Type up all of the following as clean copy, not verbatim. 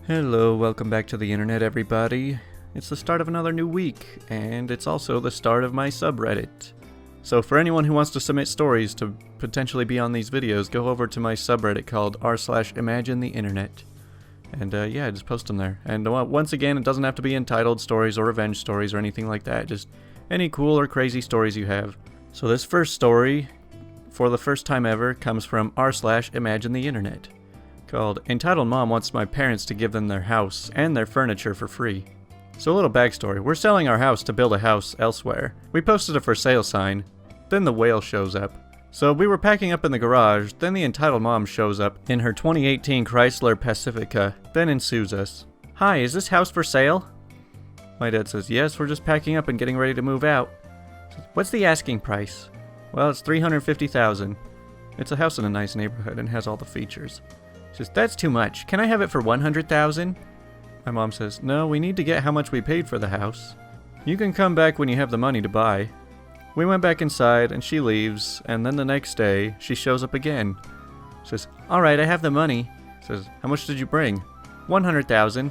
Hello, welcome back to the internet, everybody. It's the start of another new week, and it's also the start of my subreddit. So for anyone who wants to submit stories to potentially be on these videos, go over to my subreddit called r/ImagineTheInternet. And yeah, just post them there. And once again, it doesn't have to be entitled stories or revenge stories or anything like that, just any cool or crazy stories you have. So this first story, for the first time ever, comes from r/ImagineTheInternet. Called Entitled Mom Wants My Parents to Give Them Their House and Their Furniture for Free. So a little backstory, we're selling our house to build a house elsewhere. We posted a for sale sign, then the whale shows up. So we were packing up in the garage, then the entitled mom shows up in her 2018 Chrysler Pacifica, then ensues us. Hi, is this house for sale? My dad says, yes, we're just packing up and getting ready to move out. What's the asking price? Well, it's $350,000. It's a house in a nice neighborhood and has all the features. She says, that's too much. Can I have it for $100,000? My mom says, no, we need to get how much we paid for the house. You can come back when you have the money to buy. We went back inside and she leaves, and then the next day she shows up again. Says, alright, I have the money. Says, how much did you bring? $100,000.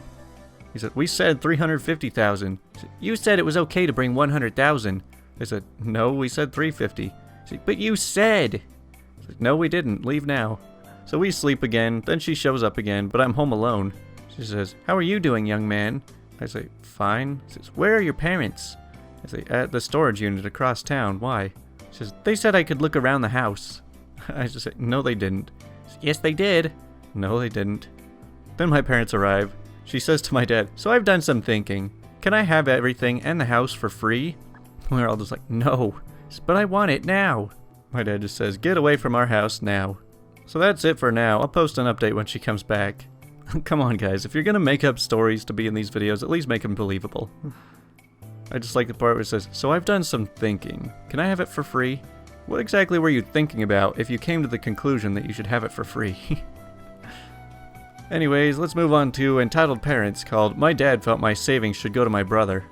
He said, we said $350,000. You said it was okay to bring $100,000. I said, no, we said $350,000. Said, but you said. I said, no, we didn't. Leave now. So we sleep again, then she shows up again, but I'm home alone. She says, how are you doing, young man? I say, fine. She says, where are your parents? I say, at the storage unit across town. Why? She says, they said I could look around the house. I just say, no they didn't. She says, yes they did. No they didn't. Then my parents arrive. She says to my dad, so I've done some thinking. Can I have everything and the house for free? We're all just like, no. She says, but I want it now. My dad just says, get away from our house now. So that's it for now. I'll post an update when she comes back. Come on guys, if you're gonna make up stories to be in these videos, at least make them believable. I just like the part where it says, so I've done some thinking. Can I have it for free? What exactly were you thinking about if you came to the conclusion that you should have it for free? Anyways, let's move on to Entitled Parents called My Dad Felt My Savings Should Go to My Brother.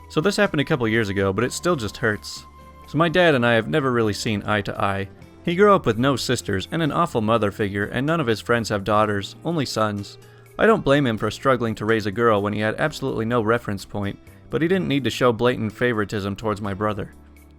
So this happened a couple years ago, but it still just hurts. So my dad and I have never really seen eye to eye. He grew up with no sisters and an awful mother figure, and none of his friends have daughters, only sons. I don't blame him for struggling to raise a girl when he had absolutely no reference point, but he didn't need to show blatant favoritism towards my brother.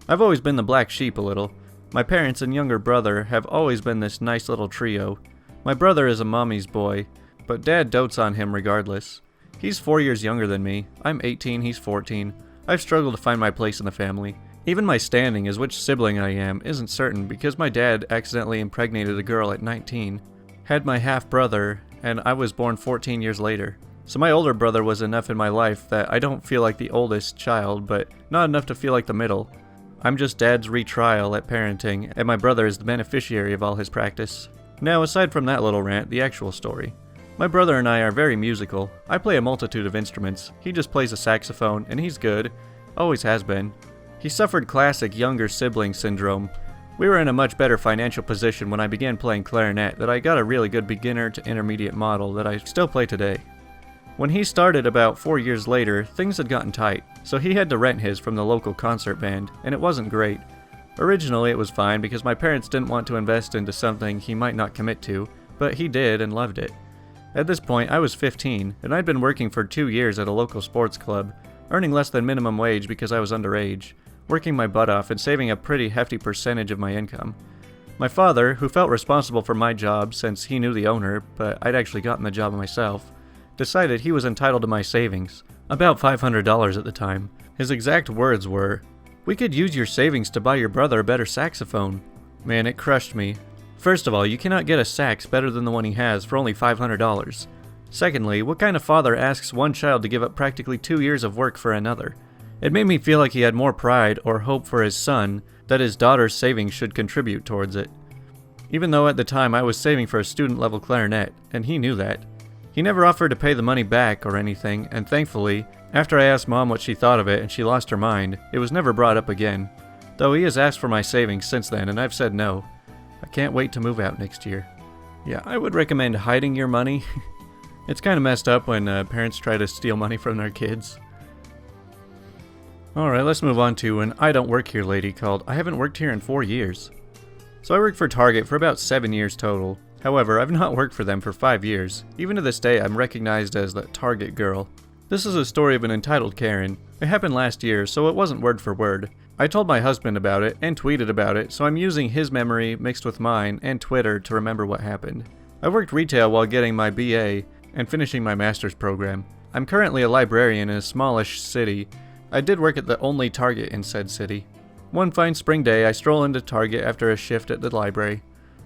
I've always been the black sheep a little. My parents and younger brother have always been this nice little trio. My brother is a mommy's boy, but dad dotes on him regardless. He's 4 years younger than me. I'm 18, he's 14. I've struggled to find my place in the family. Even my standing as which sibling I am isn't certain because my dad accidentally impregnated a girl at 19, had my half-brother, and I was born 14 years later. So my older brother was enough in my life that I don't feel like the oldest child, but not enough to feel like the middle. I'm just dad's retrial at parenting, and my brother is the beneficiary of all his practice. Now, aside from that little rant, the actual story. My brother and I are very musical. I play a multitude of instruments. He just plays a saxophone, and he's good. Always has been. He suffered classic younger sibling syndrome. We were in a much better financial position when I began playing clarinet that I got a really good beginner to intermediate model that I still play today. When he started about 4 years later, things had gotten tight, so he had to rent his from the local concert band, and it wasn't great. Originally it was fine because my parents didn't want to invest into something he might not commit to, but he did and loved it. At this point I was 15, and I'd been working for 2 years at a local sports club, earning less than minimum wage because I was underage, working my butt off and saving a pretty hefty percentage of my income. My father, who felt responsible for my job since he knew the owner, but I'd actually gotten the job myself, decided he was entitled to my savings, about $500 at the time. His exact words were, we could use your savings to buy your brother a better saxophone. Man, it crushed me. First of all, you cannot get a sax better than the one he has for only $500. Secondly, what kind of father asks one child to give up practically 2 years of work for another? It made me feel like he had more pride or hope for his son that his daughter's savings should contribute towards it. Even though at the time I was saving for a student-level clarinet, and he knew that. He never offered to pay the money back or anything, and thankfully, after I asked Mom what she thought of it and she lost her mind, it was never brought up again. Though he has asked for my savings since then, and I've said no. I can't wait to move out next year. Yeah, I would recommend hiding your money. It's kind of messed up when parents try to steal money from their kids. Alright, let's move on to an I don't work here lady called I haven't worked here in 4 years. So I worked for Target for about 7 years total. However, I've not worked for them for 5 years. Even to this day, I'm recognized as the target girl. This is a story of an entitled Karen. It happened last year, so it wasn't word for word. I told my husband about it and tweeted about it, so I'm using his memory mixed with mine and Twitter to remember what happened. I worked retail while getting my BA and finishing my master's program. I'm currently a librarian in a smallish city. I did work at the only Target in said city. One fine spring day, I stroll into Target after a shift at the library.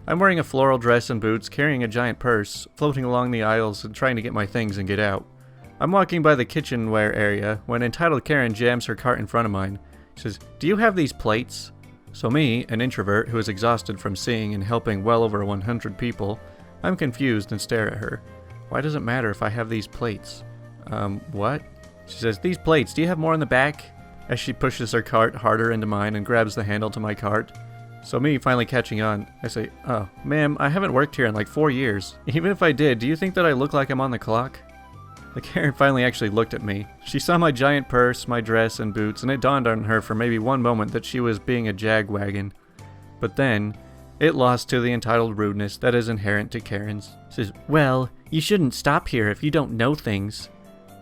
I'm wearing a floral dress and boots, carrying a giant purse, floating along the aisles and trying to get my things and get out. I'm walking by the kitchenware area when entitled Karen jams her cart in front of mine. She says, "Do you have these plates?" So me, an introvert who is exhausted from seeing and helping well over 100 people, I'm confused and stare at her. Why does it matter if I have these plates? What? She says, "These plates, do you have more in the back?" As she pushes her cart harder into mine and grabs the handle to my cart. So me finally catching on, I say, "Oh, ma'am, I haven't worked here in like 4 years. Even if I did, do you think that I look like I'm on the clock?" The Karen finally actually looked at me. She saw my giant purse, my dress, and boots, and it dawned on her for maybe one moment that she was being a jagwagon. But then, it lost to the entitled rudeness that is inherent to Karens. She says, "Well, you shouldn't stop here if you don't know things."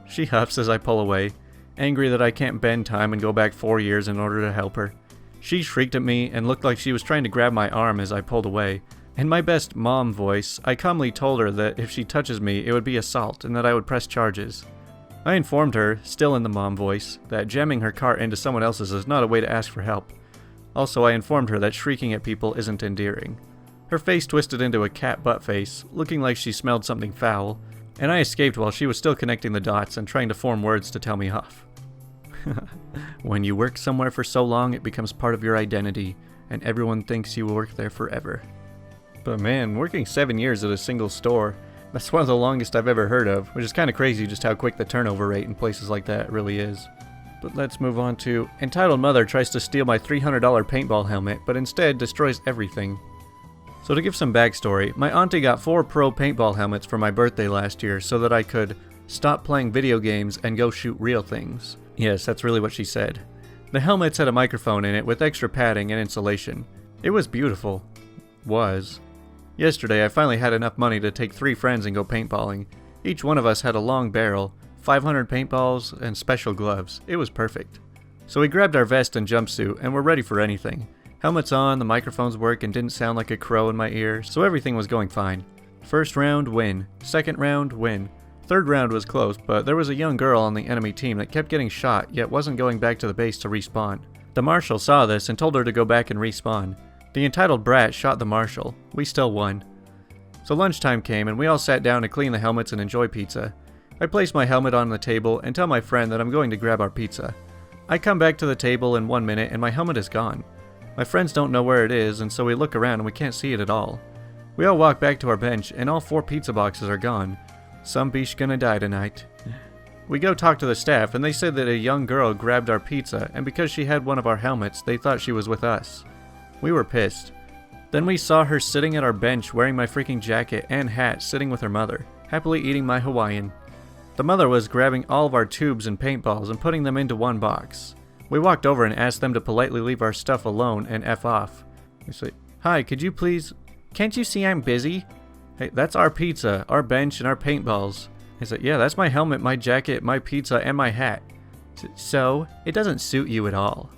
She huffs as I pull away, angry that I can't bend time and go back 4 years in order to help her. She shrieked at me and looked like she was trying to grab my arm as I pulled away. In my best mom voice, I calmly told her that if she touches me, it would be assault and that I would press charges. I informed her, still in the mom voice, that jamming her cart into someone else's is not a way to ask for help. Also, I informed her that shrieking at people isn't endearing. Her face twisted into a cat butt face, looking like she smelled something foul, and I escaped while she was still connecting the dots and trying to form words to tell me off. When you work somewhere for so long, it becomes part of your identity, and everyone thinks you will work there forever. But man, working 7 years at a single store, that's one of the longest I've ever heard of, which is kind of crazy just how quick the turnover rate in places like that really is. But let's move on to, entitled mother tries to steal my $300 paintball helmet, but instead destroys everything. So to give some backstory, my auntie got 4 pro paintball helmets for my birthday last year so that I could stop playing video games and go shoot real things. Yes, that's really what she said. The helmets had a microphone in it with extra padding and insulation. It was beautiful. Was. Yesterday, I finally had enough money to take 3 friends and go paintballing. Each one of us had a long barrel, 500 paintballs, and special gloves. It was perfect. So we grabbed our vest and jumpsuit, and were ready for anything. Helmets on, the microphones work and didn't sound like a crow in my ear, so everything was going fine. First round, win. Second round, win. Third round was close, but there was a young girl on the enemy team that kept getting shot, yet wasn't going back to the base to respawn. The marshal saw this and told her to go back and respawn. The entitled brat shot the marshal. We still won. So lunchtime came and we all sat down to clean the helmets and enjoy pizza. I place my helmet on the table and tell my friend that I'm going to grab our pizza. I come back to the table in 1 minute and my helmet is gone. My friends don't know where it is, and so we look around and we can't see it at all. We all walk back to our bench and all 4 pizza boxes are gone. Some beesh gonna die tonight. We go talk to the staff and they said that a young girl grabbed our pizza, and because she had one of our helmets, they thought she was with us. We were pissed. Then we saw her sitting at our bench wearing my freaking jacket and hat, sitting with her mother, happily eating my Hawaiian. The mother was grabbing all of our tubes and paintballs and putting them into one box. We walked over and asked them to politely leave our stuff alone and F off. We say, "Hi, could you please... Can't you see I'm busy? Hey, that's our pizza, our bench, and our paintballs." I said, "Yeah, that's my helmet, my jacket, my pizza, and my hat." I said, "So, it doesn't suit you at all."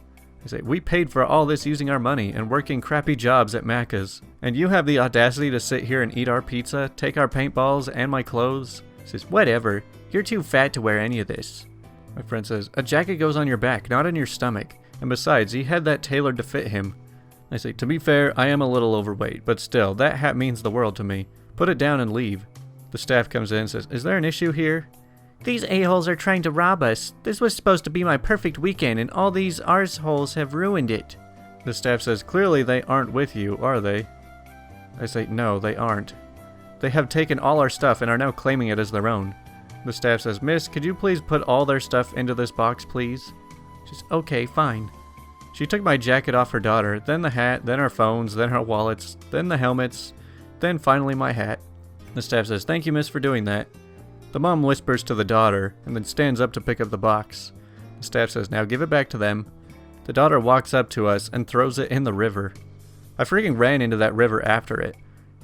I say, "We paid for all this using our money and working crappy jobs at Macca's. And you have the audacity to sit here and eat our pizza, take our paintballs, and my clothes?" He says, "Whatever. You're too fat to wear any of this." My friend says, "A jacket goes on your back, not on your stomach. And besides, he had that tailored to fit him." I say, "To be fair, I am a little overweight, but still, that hat means the world to me. Put it down and leave." The staff comes in and says, "Is there an issue here?" "These a-holes are trying to rob us. This was supposed to be my perfect weekend, and all these arseholes have ruined it." The staff says, "Clearly they aren't with you, are they?" I say, "No, they aren't. They have taken all our stuff and are now claiming it as their own." The staff says, "Miss, could you please put all their stuff into this box, please?" She's, "Okay, fine." She took my jacket off her daughter, then the hat, then our phones, then our wallets, then the helmets, then finally my hat. The staff says, "Thank you, miss, for doing that." The mom whispers to the daughter, and then stands up to pick up the box. The staff says, "Now give it back to them." The daughter walks up to us and throws it in the river. I freaking ran into that river after it.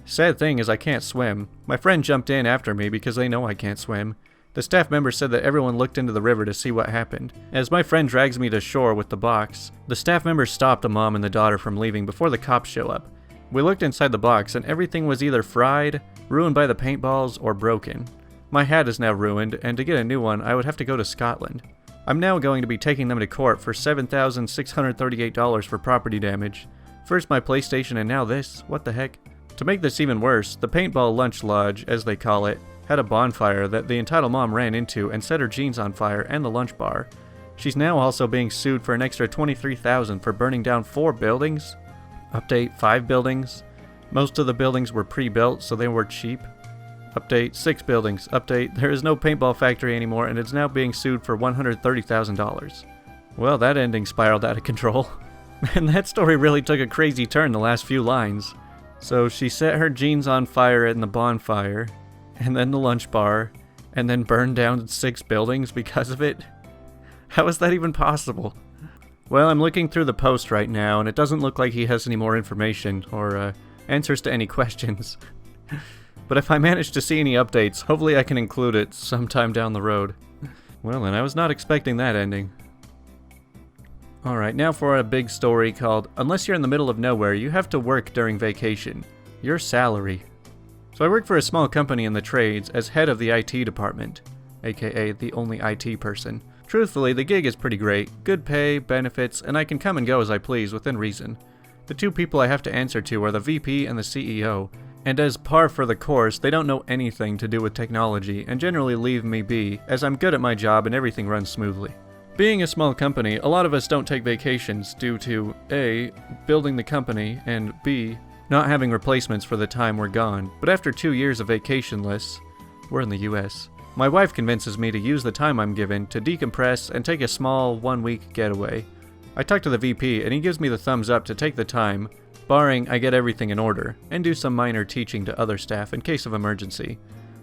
Sad thing is I can't swim. My friend jumped in after me because they know I can't swim. The staff member said that everyone looked into the river to see what happened. As my friend drags me to shore with the box, the staff member stopped the mom and the daughter from leaving before the cops show up. We looked inside the box and everything was either fried, ruined by the paintballs, or broken. My hat is now ruined, and to get a new one, I would have to go to Scotland. I'm now going to be taking them to court for $7,638 for property damage. First my PlayStation and now this, what the heck? To make this even worse, the paintball lunch lodge, as they call it, had a bonfire that the entitled mom ran into and set her jeans on fire and the lunch bar. She's now also being sued for an extra $23,000 for burning down 4 buildings. Update, 5 buildings. Most of the buildings were pre-built, so they were cheap. Update, 6 buildings. Update, there is no paintball factory anymore and it's now being sued for $130,000. Well, that ending spiraled out of control. And that story really took a crazy turn the last few lines. So she set her jeans on fire in the bonfire, and then the lunch bar, and then burned down 6 buildings because of it? How is that even possible? Well, I'm looking through the post right now, and it doesn't look like he has any more information, or answers to any questions. But if I manage to see any updates, hopefully I can include it sometime down the road. Well then, I was not expecting that ending. Alright, now for a big story called, Unless You're in the Middle of Nowhere, You Have to Work During Vacation. Your Salary. So I work for a small company in the trades as head of the IT department, aka the only IT person. Truthfully, the gig is pretty great, good pay, benefits, and I can come and go as I please within reason. The 2 people I have to answer to are the VP and the CEO, and as par for the course, they don't know anything to do with technology and generally leave me be, as I'm good at my job and everything runs smoothly. Being a small company, a lot of us don't take vacations due to A, building the company, and B, not having replacements for the time we're gone, but after 2 years of vacationless, we're in the US, my wife convinces me to use the time I'm given to decompress and take a small 1-week getaway. I talk to the VP and he gives me the thumbs up to take the time, barring I get everything in order, and do some minor teaching to other staff in case of emergency.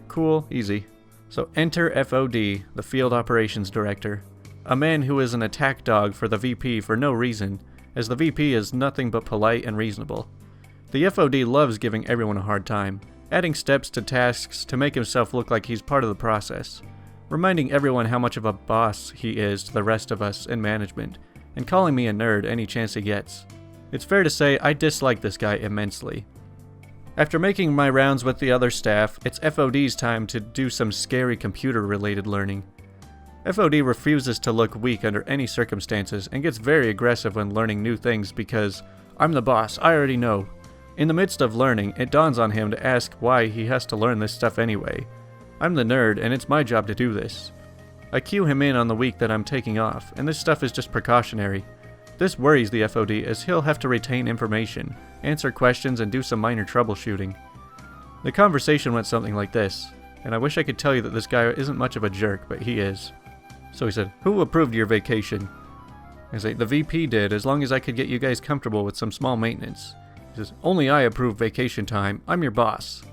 Cool, easy. So enter FOD, the Field Operations Director, a man who is an attack dog for the VP for no reason, as the VP is nothing but polite and reasonable. The FOD loves giving everyone a hard time, adding steps to tasks to make himself look like he's part of the process, reminding everyone how much of a boss he is to the rest of us in management, and calling me a nerd any chance he gets. It's fair to say I dislike this guy immensely. After making my rounds with the other staff, it's FOD's time to do some scary computer-related learning. FOD refuses to look weak under any circumstances and gets very aggressive when learning new things because, I'm the boss, I already know. In the midst of learning, it dawns on him to ask why he has to learn this stuff anyway. I'm the nerd and it's my job to do this. I cue him in on the week that I'm taking off, and this stuff is just precautionary. This worries the FOD as he'll have to retain information, answer questions, and do some minor troubleshooting. The conversation went something like this, and I wish I could tell you that this guy isn't much of a jerk, but he is. So he said, "Who approved your vacation?" I say, "The VP did, as long as I could get you guys comfortable with some small maintenance." He says, "Only I approve vacation time. I'm your boss."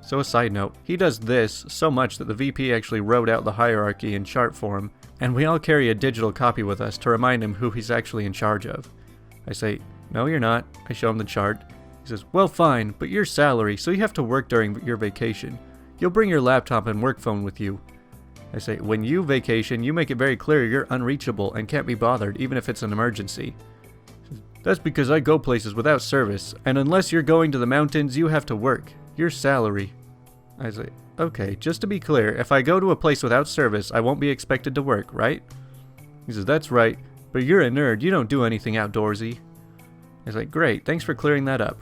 So a side note, he does this so much that the VP actually wrote out the hierarchy in chart form, and we all carry a digital copy with us to remind him who he's actually in charge of. I say, "No, you're not." I show him the chart. He says, "Well, fine, but your salary, so you have to work during your vacation. You'll bring your laptop and work phone with you." I say, "When you vacation, you make it very clear you're unreachable and can't be bothered, even if it's an emergency." "That's because I go places without service, and unless you're going to the mountains, you have to work. Your salary." I say, "Okay, just to be clear, if I go to a place without service, I won't be expected to work, right?" He says, "That's right, but you're a nerd, you don't do anything outdoorsy." I say, "Great, thanks for clearing that up."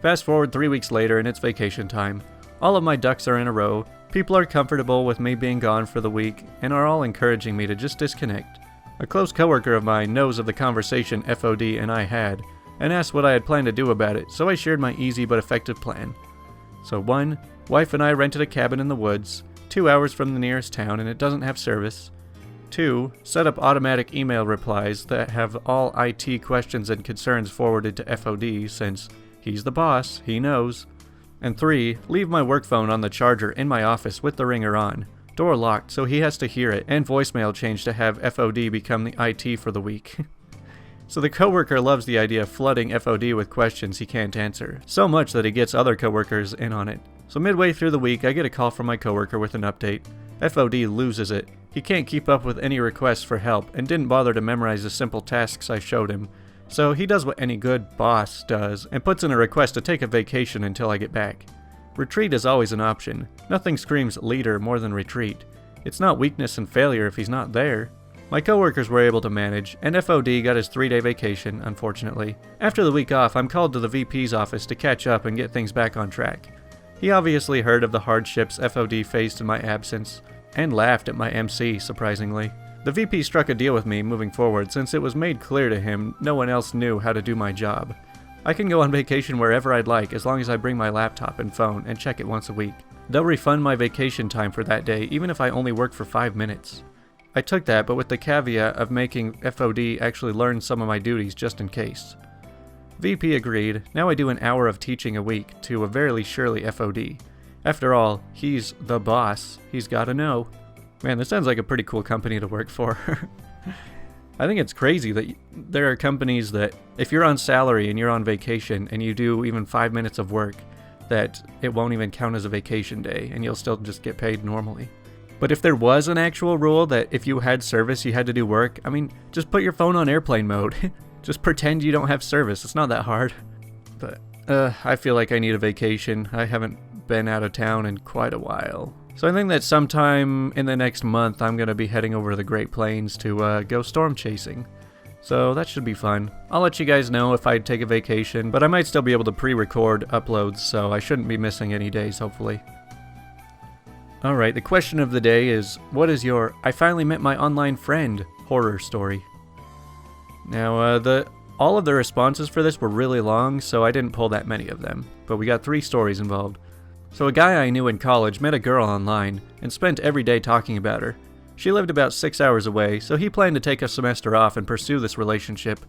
Fast forward 3 weeks later and it's vacation time. All of my ducks are in a row, people are comfortable with me being gone for the week, and are all encouraging me to just disconnect. A close coworker of mine knows of the conversation FOD and I had, and asked what I had planned to do about it, so I shared my easy but effective plan. So 1, wife and I rented a cabin in the woods, 2 hours from the nearest town and it doesn't have service. 2, set up automatic email replies that have all IT questions and concerns forwarded to FOD since he's the boss, he knows. And 3, leave my work phone on the charger in my office with the ringer on, door locked so he has to hear it, and voicemail change to have FOD become the IT for the week. So the coworker loves the idea of flooding FOD with questions he can't answer, so much that he gets other coworkers in on it. So midway through the week, I get a call from my coworker with an update. FOD loses it. He can't keep up with any requests for help and didn't bother to memorize the simple tasks I showed him. So he does what any good boss does and puts in a request to take a vacation until I get back. Retreat is always an option. Nothing screams leader more than retreat. It's not weakness and failure if he's not there. My coworkers were able to manage, and FOD got his 3-day vacation, unfortunately. After the week off, I'm called to the VP's office to catch up and get things back on track. He obviously heard of the hardships FOD faced in my absence, and laughed at my MC, surprisingly. The VP struck a deal with me moving forward since it was made clear to him no one else knew how to do my job. I can go on vacation wherever I'd like as long as I bring my laptop and phone and check it once a week. They'll refund my vacation time for that day even if I only work for 5 minutes. I took that, but with the caveat of making FOD actually learn some of my duties just in case. VP agreed. Now I do an hour of teaching a week to a very surely FOD. After all, he's the boss. He's gotta know. Man, this sounds like a pretty cool company to work for. I think it's crazy that there are companies that if you're on salary and you're on vacation and you do even 5 minutes of work, that it won't even count as a vacation day and you'll still just get paid normally. But if there was an actual rule that if you had service, you had to do work, I mean, just put your phone on airplane mode. Just pretend you don't have service. It's not that hard. But, I feel like I need a vacation. I haven't been out of town in quite a while. So I think that sometime in the next month, I'm going to be heading over to the Great Plains to go storm chasing. So that should be fun. I'll let you guys know if I take a vacation, but I might still be able to pre-record uploads, so I shouldn't be missing any days, hopefully. Alright, the question of the day is, what is your I finally met my online friend horror story? Now, all of the responses for this were really long, so I didn't pull that many of them, but we got 3 stories involved. So a guy I knew in college met a girl online and spent every day talking about her. She lived about 6 hours away, so he planned to take a semester off and pursue this relationship.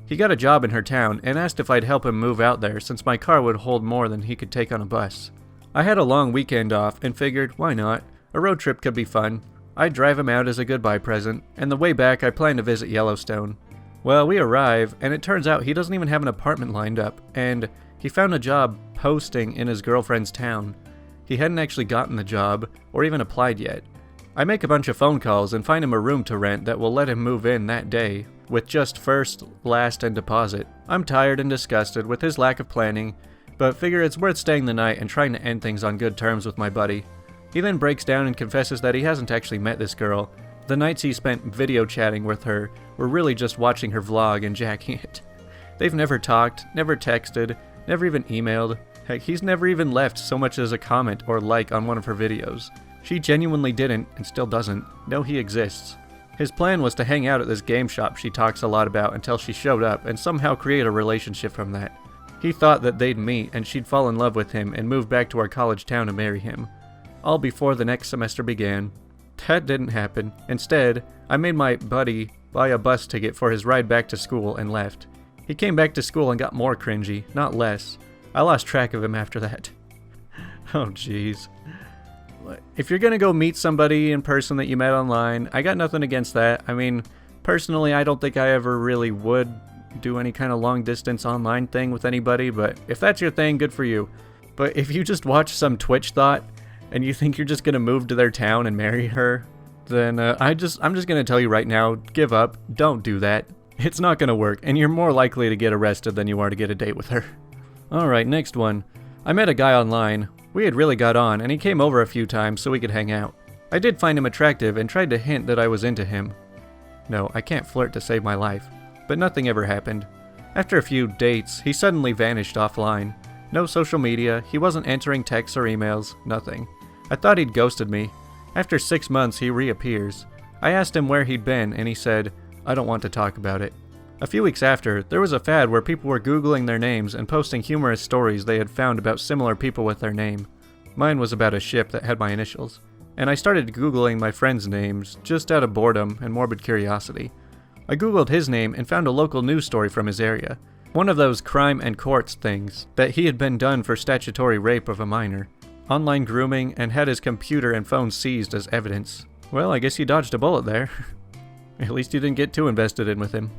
He got a job in her town and asked if I'd help him move out there since my car would hold more than he could take on a bus. I had a long weekend off and figured, why not? A road trip could be fun. I'd drive him out as a goodbye present, and the way back I planned to visit Yellowstone. Well, we arrive, and it turns out he doesn't even have an apartment lined up, and he found a job posting in his girlfriend's town. He hadn't actually gotten the job, or even applied yet. I make a bunch of phone calls and find him a room to rent that will let him move in that day, with just first, last, and deposit. I'm tired and disgusted with his lack of planning, but figure it's worth staying the night and trying to end things on good terms with my buddy. He then breaks down and confesses that he hasn't actually met this girl. The nights he spent video chatting with her were really just watching her vlog and jacking it. They've never talked, never texted, never even emailed. Heck, he's never even left so much as a comment or like on one of her videos. She genuinely didn't, and still doesn't, know he exists. His plan was to hang out at this game shop she talks a lot about until she showed up and somehow create a relationship from that. He thought that they'd meet and she'd fall in love with him and move back to our college town to marry him. All before the next semester began. That didn't happen. Instead, I made my buddy buy a bus ticket for his ride back to school and left. He came back to school and got more cringy, not less. I lost track of him after that. Oh jeez. If you're gonna go meet somebody in person that you met online, I got nothing against that. I mean, personally, I don't think I ever really would do any kind of long distance online thing with anybody, but if that's your thing, good for you. But if you just watch some Twitch thought and you think you're just gonna move to their town and marry her, then I'm just gonna tell you right now, give up. Don't do that. It's not gonna work, and you're more likely to get arrested than you are to get a date with her. Alright, next one. I met a guy online. We had really got on, and he came over a few times so we could hang out. I did find him attractive and tried to hint that I was into him. No, I can't flirt to save my life. But nothing ever happened. After a few dates, he suddenly vanished offline. No social media, he wasn't answering texts or emails, nothing. I thought he'd ghosted me. After 6 months, he reappears. I asked him where he'd been, and he said, I don't want to talk about it. A few weeks after, there was a fad where people were Googling their names and posting humorous stories they had found about similar people with their name. Mine was about a ship that had my initials. And I started Googling my friends' names, just out of boredom and morbid curiosity. I googled his name and found a local news story from his area. One of those crime and courts things, that he had been done for statutory rape of a minor, online grooming, and had his computer and phone seized as evidence. Well, I guess you dodged a bullet there. At least you didn't get too invested in with him.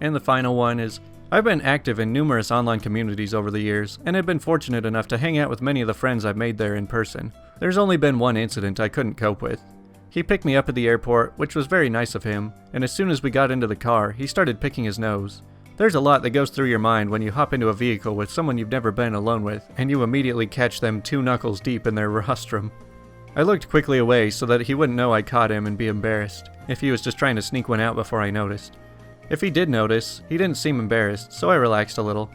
And the final one is, I've been active in numerous online communities over the years, and have been fortunate enough to hang out with many of the friends I've made there in person. There's only been one incident I couldn't cope with. He picked me up at the airport, which was very nice of him, and as soon as we got into the car, he started picking his nose. There's a lot that goes through your mind when you hop into a vehicle with someone you've never been alone with, and you immediately catch them 2 knuckles deep in their rostrum. I looked quickly away so that he wouldn't know I caught him and be embarrassed, if he was just trying to sneak one out before I noticed. If he did notice, he didn't seem embarrassed, so I relaxed a little.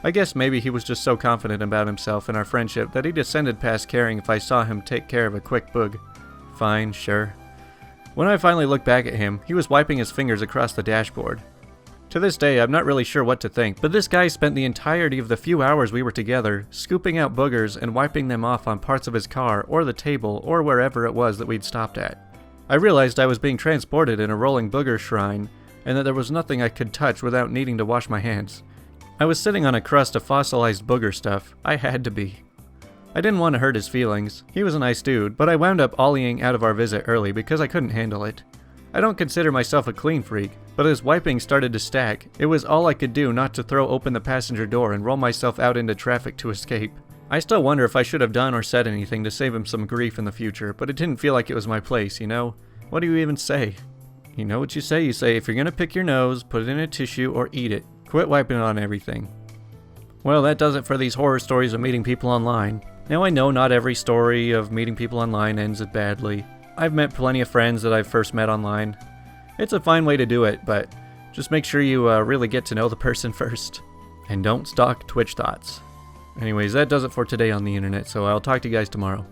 I guess maybe he was just so confident about himself and our friendship that he descended past caring if I saw him take care of a quick boog. Fine, sure. When I finally looked back at him, he was wiping his fingers across the dashboard. To this day, I'm not really sure what to think, but this guy spent the entirety of the few hours we were together scooping out boogers and wiping them off on parts of his car or the table or wherever it was that we'd stopped at. I realized I was being transported in a rolling booger shrine, and that there was nothing I could touch without needing to wash my hands. I was sitting on a crust of fossilized booger stuff. I had to be. I didn't want to hurt his feelings. He was a nice dude, but I wound up ollieing out of our visit early because I couldn't handle it. I don't consider myself a clean freak, but as wiping started to stack, it was all I could do not to throw open the passenger door and roll myself out into traffic to escape. I still wonder if I should have done or said anything to save him some grief in the future, but it didn't feel like it was my place, you know? What do you even say? You know what you say if you're gonna pick your nose, put it in a tissue or eat it. Quit wiping it on everything. Well, that does it for these horror stories of meeting people online. Now I know not every story of meeting people online ends badly. I've met plenty of friends that I've first met online. It's a fine way to do it, but just make sure you really get to know the person first. And don't stalk Twitch thoughts. Anyways, that does it for today on the internet, so I'll talk to you guys tomorrow.